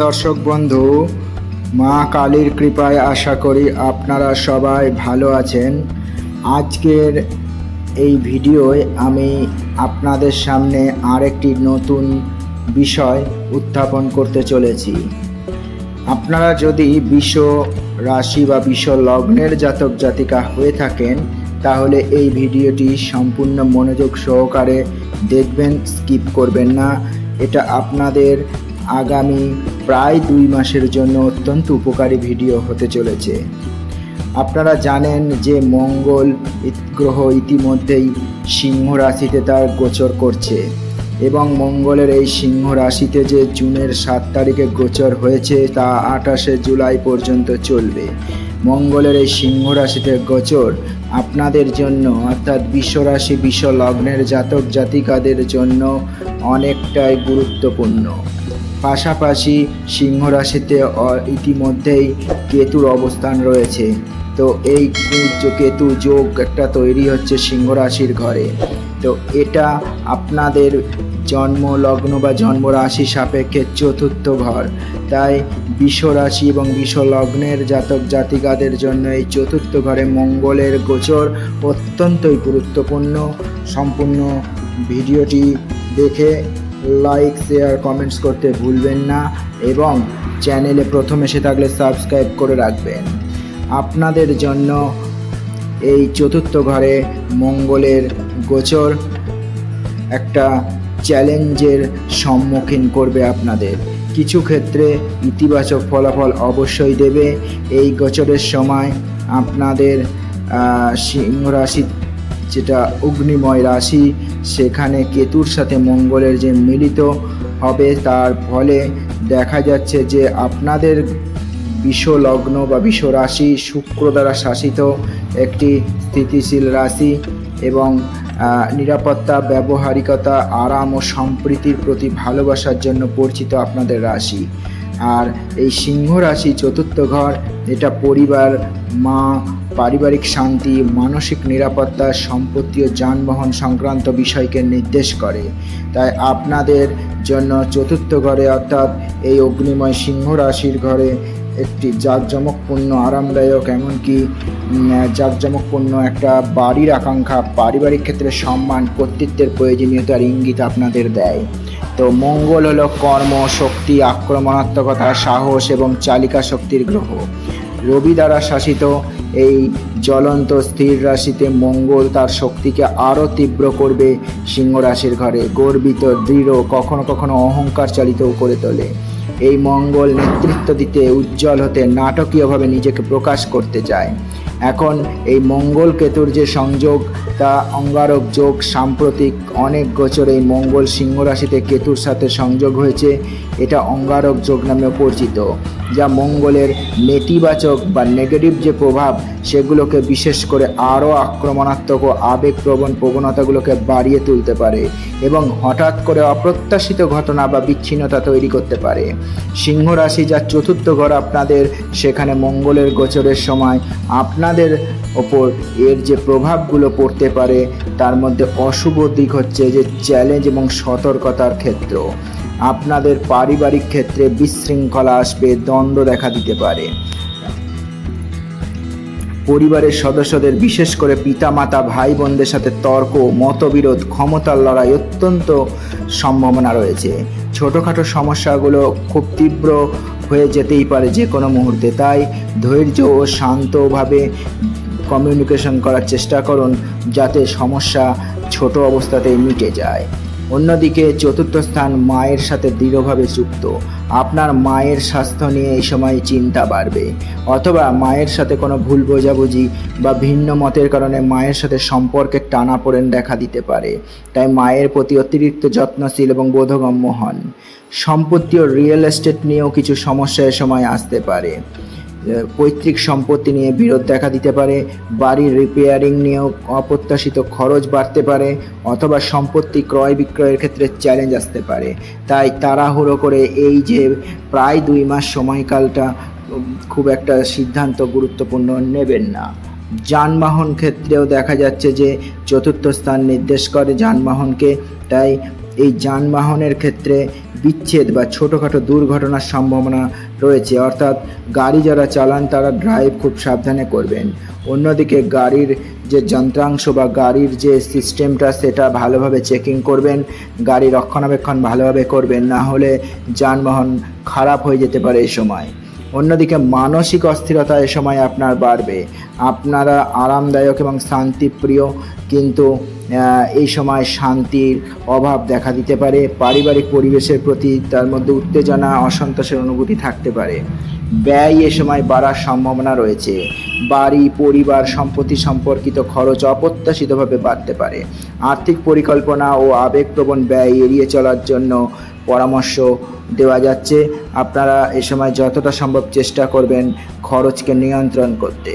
দর্শক বন্ধু, মা কালীর কৃপায় আশা করি আপনারা সবাই ভালো আছেন। আজকের এই ভিডিওয় আমি আপনাদের সামনে আরেকটি নতুন বিষয় উত্থাপন করতে চলেছি। আপনারা যদি বিষ রাশি বা বিষ লগ্নের জাতক জাতিকা হয়ে থাকেন, তাহলে এই ভিডিওটি সম্পূর্ণ মনোযোগ সহকারে দেখবেন, স্কিপ করবেন না। এটা আপনাদের আগামী প্রায় 2 মাসের জন্য অত্যন্ত উপকারী ভিডিও হতে চলেছে। আপনারা জানেন যে মঙ্গল গ্রহ ইতিমধ্যেই সিংহ রাশিতে তার গোচর করছে এবং মঙ্গলের এই সিংহ রাশিতে যে জুনের 7 তারিখে গোচর হয়েছে তা 28শে জুলাই পর্যন্ত চলবে। মঙ্গলের এই সিংহ রাশিতে গোচর আপনাদের জন্য অর্থাৎ বিষ রাশি বিষ লগ্নের জাতক জাতিকাদের জন্য অনেকটাই গুরুত্বপূর্ণ। পাশাপাশি সিংহ রাশিতে ইতিমধ্যেই কেতুর অবস্থান রয়েছে, তো এই কেতু যোগ একটা তৈরি হচ্ছে সিংহ রাশির ঘরে। তো এটা আপনাদের জন্ম লগ্ন বা জন্ম রাশি সাপেক্ষে চতুর্থ ঘর, তাই বিষ রাশি এবং বিষ লগ্নের জাতক জাতিকাদের জন্য এই চতুর্থ ঘরে মঙ্গলের গোচর অত্যন্তই গুরুত্বপূর্ণ। সম্পূর্ণ ভিডিওটি দেখে লাইক শেয়ার কমেন্টস করতে ভুলবেন না এবং চ্যানেলে প্রথম এসে থাকলে সাবস্ক্রাইব করে রাখবেন। আপনাদের জন্য এই চতুর্থ ঘরে মঙ্গলের গোচর একটা চ্যালেঞ্জের সম্মুখীন করবে আপনাদের। কিছু ক্ষেত্রে ইতিবাচক ফলাফল অবশ্যই দেবে। এই গোচরের সময় আপনাদের সিংহ রাশি যেটা অগ্নিময় রাশি, সেখানে কেতুর সাথে মঙ্গলের যে মিলিত হবে তার ফলে দেখা যাচ্ছে যে আপনাদের বিষ লগ্ন বা বিষ রাশি শুক্র দ্বারা শাসিত একটি স্থিতিশীল রাশি এবং নিরাপত্তা, ব্যবহারিকতা, আরাম ও সম্প্রীতির প্রতি ভালোবাসার জন্য পরিচিত আপনাদের রাশি। আর এই সিংহ রাশি চতুর্থ ঘর, এটা পরিবার, মা, পারিবারিক শান্তি, মানসিক নিরাপত্তা, সম্পত্তি ও যানবাহন সংক্রান্ত বিষয়কে নির্দেশ করে। তাই আপনাদের জন্য চতুর্থ ঘরে অর্থাৎ এই অগ্নিময় সিংহ রাশির ঘরে একটি জাঁকজমকপূর্ণ, আরামদায়ক, এমনকি জাঁকজমকপূর্ণ একটা বাড়ির আকাঙ্ক্ষা, পারিবারিক ক্ষেত্রে সম্মান, কর্তৃত্বের প্রয়োজনীয়তার ইঙ্গিত আপনাদের দেয়। তো মঙ্গল হলো কর্ম, শক্তি, আক্রমণাত্মকতা, সাহস এবং চালিকা শক্তির গ্রহ। রবি দ্বারা শাসিত এই জ্বলন্ত স্থির রাশিতে মঙ্গল তার শক্তিকে আরও তীব্র করবে সিংহ রাশির ঘরে। গর্বিত, দৃঢ়, কখনো কখনো অহংকার চালিতও করে তোলে। এই মঙ্গল নেতৃত্ব দিতে, উজ্জ্বল হতে, নাটকীয়ভাবে নিজেকে প্রকাশ করতে চায়। এখন এই মঙ্গল কেতুর যে সংযোগ তা অঙ্গারক যোগ। সাম্প্রতিক অনেক গোচরে এই মঙ্গল সিংহ রাশিতে কেতুর সাথে সংযোগ হয়েছে, এটা অঙ্গারক যোগ নামেও পরিচিত, যা মঙ্গলের নেতিবাচক বা নেগেটিভ যে প্রভাব সেগুলোকে বিশেষ করে আরও আক্রমণাত্মক ও আবেগপ্রবণ প্রবণতাগুলোকে বাড়িয়ে তুলতে পারে এবং হঠাৎ করে অপ্রত্যাশিত ঘটনা বা বিচ্ছিন্নতা তৈরি করতে পারে। সিংহ রাশি যা চতুর্থ ঘর আপনাদের, সেখানে মঙ্গলের গোচরের সময় আপনাদের ওপর এর যে প্রভাবগুলো পড়তে পারে তার মধ্যে অশুভ দিক হচ্ছে যে চ্যালেঞ্জ এবং সতর্কতার ক্ষেত্র। আপনাদের পারিবারিক ক্ষেত্রে বিশৃঙ্খলা আসবে, দ্বন্দ্ব দেখা দিতে পারে। পরিবারের সদস্যদের, বিশেষ করে পিতামাতা, ভাই বোনদের সাথে তর্ক, মতবিরোধ, ক্ষমতার লড়াই অত্যন্ত সম্ভাবনা রয়েছে। ছোটোখাটো সমস্যাগুলো খুব তীব্র হয়ে যেতেই পারে যে কোনো মুহূর্তে, তাই ধৈর্য ও শান্তভাবে কমিউনিকেশন করার চেষ্টা করুন যাতে সমস্যা ছোট অবস্থাতেই মিটে যায়। অন্যদিকে চতুর্থ স্থান মায়ের সাথে দৃঢ়ভাবে যুক্ত। আপনার মায়ের স্বাস্থ্য নিয়ে এই সময় চিন্তা বাড়বে, অথবা মায়ের সাথে কোনো ভুল বোঝাবুঝি বা ভিন্ন মতের কারণে মায়ের সাথে সম্পর্কে টানাপোড়েন দেখা দিতে পারে। তাই মায়ের প্রতি অতিরিক্ত যত্নশীল এবং বোধগম্য হন। সম্পত্তি ও রিয়েল এস্টেট নিয়েও কিছু সমস্যা এ সময় আসতে পারে। পৈতৃক সম্পত্তি নিয়ে বিরোধ দেখা দিতে পারে। বাড়ির রিপেয়ারিং নিয়েও অপ্রত্যাশিত খরচ বাড়তে পারে, অথবা সম্পত্তি ক্রয় বিক্রয়ের ক্ষেত্রে চ্যালেঞ্জ আসতে পারে। তাই তাড়াহুড়ো করে এই যে প্রায় 2 মাস সময়কালটা খুব একটা সিদ্ধান্ত গুরুত্বপূর্ণ নেবেন না। যানবাহন ক্ষেত্রেও দেখা যাচ্ছে যে চতুর্থ স্থান নির্দেশ করে যানবাহনকে, তাই এই যানবাহনের ক্ষেত্রে বিচ্ছেদ বা ছোটোখাটো দুর্ঘটনার সম্ভাবনা রয়েছে, অর্থাৎ গাড়ি যারা চালান তারা ড্রাইভ খুব সাবধানে করবেন। অন্যদিকে গাড়ির যে যন্ত্রাংশ বা গাড়ির যে সিস্টেমটা সেটা ভালোভাবে চেকিং করবেন, গাড়ি রক্ষণাবেক্ষণ ভালোভাবে করবেন, না হলে যানবাহন খারাপ হয়ে যেতে পারে এই সময়। অন্যদিকে মানসিক অস্থিরতা এ সময় আপনার বাড়বে। আপনারা আরামদায়ক এবং শান্তিপ্রিয়, কিন্তু এই সময় শান্তির অভাব দেখা দিতে পারে। পারিবারিক পরিবেশের প্রতি তার মধ্যে উত্তেজনা, অসন্তোষের অনুভূতি থাকতে পারে। ব্যয় এ সময় বাড়ার সম্ভাবনা রয়েছে। বাড়ি, পরিবার, সম্পত্তি সম্পর্কিত খরচ অপ্রত্যাশিতভাবে বাড়তে পারে। আর্থিক পরিকল্পনা ও আবেগপ্রবণ ব্যয় এড়িয়ে চলার জন্য পরামর্শ দেওয়া যাচ্ছে। আপনারা এ সময় যতটা সম্ভব চেষ্টা করবেন খরচকে নিয়ন্ত্রণ করতে।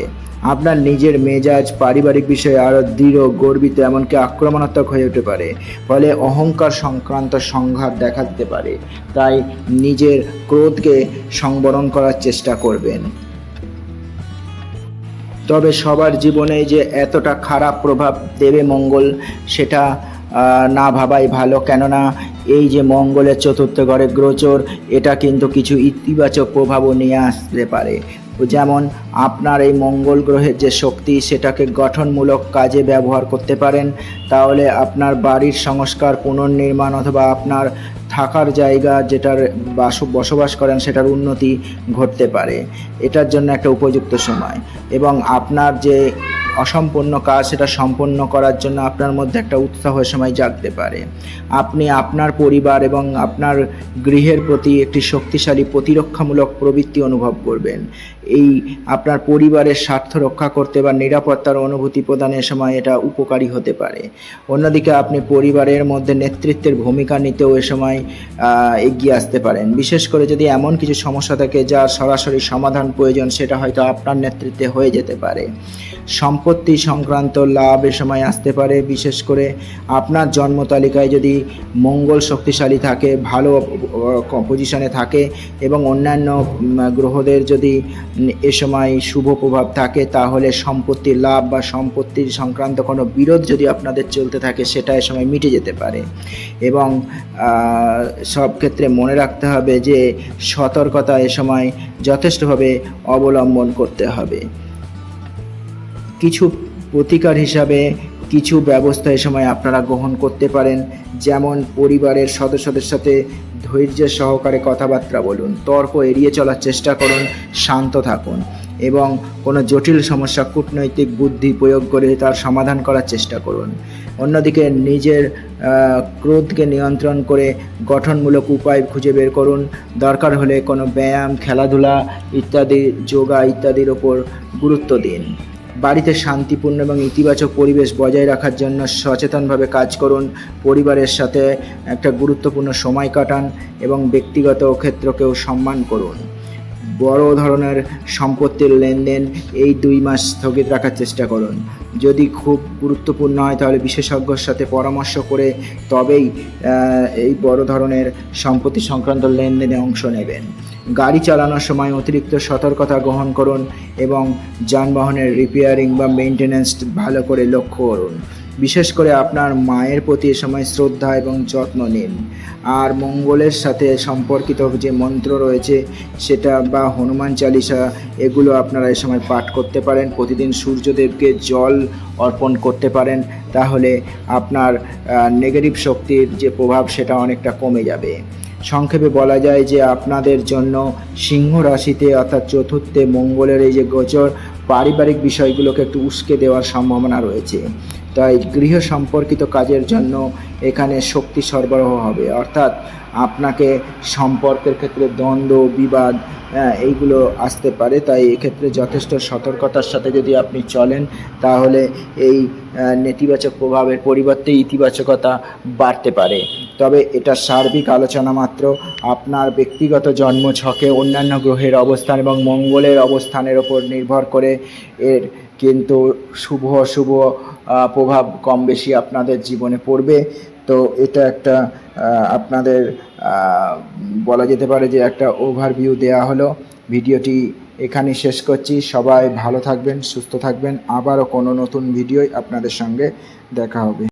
আপনার নিজের মেজাজ পারিবারিক বিষয়ে আরও দৃঢ়, গর্বিত, এমনকি আক্রমণাত্মক হয়ে উঠতে পারে। ফলে অহংকার সংক্রান্ত সংঘাত দেখা দিতে পারে। তাই নিজের ক্রোধকে সংবরণ করার চেষ্টা করবেন। তবে সবার জীবনে যে এতটা খারাপ প্রভাব দেবে মঙ্গল, সেটা না ভাবাই ভালো। কেননা এই যে মঙ্গলের চতুর্থ ঘরে গোচর, এটা কিন্তু কিছু ইতিবাচক প্রভাবও নিয়ে আসতে পারে। যেমন আপনার এই মঙ্গল গ্রহের যে শক্তি, সেটাকে গঠনমূলক কাজে ব্যবহার করতে পারেন। তাহলে আপনার বাড়ির সংস্কার, পুনর্নির্মাণ অথবা আপনার থাকার জায়গা যেটার বসবাস করেন সেটার উন্নতি ঘটতে পারে। এটার জন্য একটা উপযুক্ত সময়। এবং আপনার যে অসম্পূর্ণ কাজ সেটা সম্পন্ন করার জন্য আপনার মধ্যে একটা উৎসাহ সময় জাগতে পারে। আপনি আপনার পরিবার এবং আপনার গৃহের প্রতি একটি শক্তিশালী প্রতিরক্ষামূলক প্রবৃত্তি অনুভব করবেন। এই আপনার পরিবারের স্বার্থ রক্ষা করতে বা নিরাপত্তার অনুভূতি প্রদানের সময় এটা উপকারী হতে পারে। অন্যদিকে আপনি পরিবারের মধ্যে নেতৃত্বের ভূমিকা নিতেও এ সময় এগিয়ে আসতে পারেন। বিশেষ করে যদি এমন কিছু সমস্যা থাকে যার সরাসরি সমাধান প্রয়োজন, সেটা হয়তো আপনার নেতৃত্বে হয়ে যেতে পারে। সম্পত্তি সংক্রান্ত লাভ এ সময় আসতে পারে। বিশেষ করে আপনার জন্ম তালিকায় যদি মঙ্গল শক্তিশালী থাকে, ভালো পজিশনে থাকে এবং অন্যান্য গ্রহদের যদি এ সময় শুভ প্রভাব থাকে, তাহলে সম্পত্তির লাভ বা সম্পত্তির সংক্রান্ত কোনো বিরোধ যদি আপনাদের চলতে থাকে সেটা এ সময় মিটে যেতে পারে। এবং সব ক্ষেত্রে মনে রাখতে হবে যে সতর্কতা এ সময় যথেষ্টভাবে অবলম্বন করতে হবে। কিছু প্রতিকার হিসাবে কিছু ব্যবস্থা এ সময় আপনারা গ্রহণ করতে পারেন। যেমন পরিবারের সদস্যদের সাথে ধৈর্যের সহকারে কথাবার্তা বলুন, তর্ক এড়িয়ে চলার চেষ্টা করুন, শান্ত থাকুন এবং কোনো জটিল সমস্যা কূটনৈতিক বুদ্ধি প্রয়োগ করে তার সমাধান করার চেষ্টা করুন। অন্যদিকে নিজের ক্রোধকে নিয়ন্ত্রণ করে গঠনমূলক উপায় খুঁজে বের করুন। দরকার হলে কোনো ব্যায়াম, খেলাধুলা ইত্যাদি, যোগা ইত্যাদির ওপর গুরুত্ব দিন। বাড়িতে শান্তিপূর্ণ এবং ইতিবাচক পরিবেশ বজায় রাখার জন্য সচেতনভাবে কাজ করুন। পরিবারের সাথে একটা গুরুত্বপূর্ণ সময় কাটান এবং ব্যক্তিগত ক্ষেত্রকেও সম্মান করুন। বড় ধরনের সম্পত্তির লেনদেন এই 2 মাস স্থগিত রাখার চেষ্টা করুন। যদি খুব গুরুত্বপূর্ণ হয় তাহলে বিশেষজ্ঞর সাথে পরামর্শ করে তবেই এই বড় ধরনের সম্পত্তি সংক্রান্ত লেনদেনে অংশ নেবেন। গাড়ি চালানোর সময় অতিরিক্ত সতর্কতা গ্রহণ করুন এবং যানবাহনের রিপেয়ারিং বা মেইনটেনেন্স ভালো করে লক্ষ্য করুন। বিশেষ করে আপনার মায়ের প্রতি এ সময় শ্রদ্ধা এবং যত্ন নিন। আর মঙ্গলের সাথে সম্পর্কিত যে মন্ত্র রয়েছে সেটা বা হনুমান চালিসা, এগুলো আপনারা এ সময় পাঠ করতে পারেন। প্রতিদিন সূর্যদেবকে জল অর্পণ করতে পারেন, তাহলে আপনার নেগেটিভ শক্তির যে প্রভাব সেটা অনেকটা কমে যাবে। সংক্ষেপে বলা যায় যে আপনাদের জন্য সিংহ রাশিতে অর্থাৎ চতুর্থে মঙ্গলের এই যে গোচর পারিবারিক বিষয়গুলোকে একটু উস্কে দেওয়ার সম্ভাবনা রয়েছে। তাই গৃহ সম্পর্কিত কাজের জন্য এখানে শক্তি সরবরাহ হবে, অর্থাৎ আপনাকে সম্পর্কের ক্ষেত্রে দ্বন্দ্ব, বিবাদ এইগুলো আসতে পারে। তাই এক্ষেত্রে যথেষ্ট সতর্কতার সাথে যদি আপনি চলেন তাহলে এই নেতিবাচক প্রভাবের পরিবর্তে ইতিবাচকতা বাড়তে পারে। তবে এটা সার্বিক আলোচনা মাত্র। আপনার ব্যক্তিগত জন্মছকে অন্যান্য গ্রহের অবস্থান এবং মঙ্গলের অবস্থানের ওপর নির্ভর করে এর কিন্তু শুভ অশুভ প্রভাব কম বেশি আপনাদের জীবনে পড়বে। তো এটা একটা আপনাদের বলা যেতে পারে যে একটা ওভারভিউ দেওয়া হলো। ভিডিওটি এখানেই শেষ করছি। সবাই ভালো থাকবেন, সুস্থ থাকবেন। আবারও কোনো নতুন ভিডিওয় আপনাদের সঙ্গে দেখা হবে।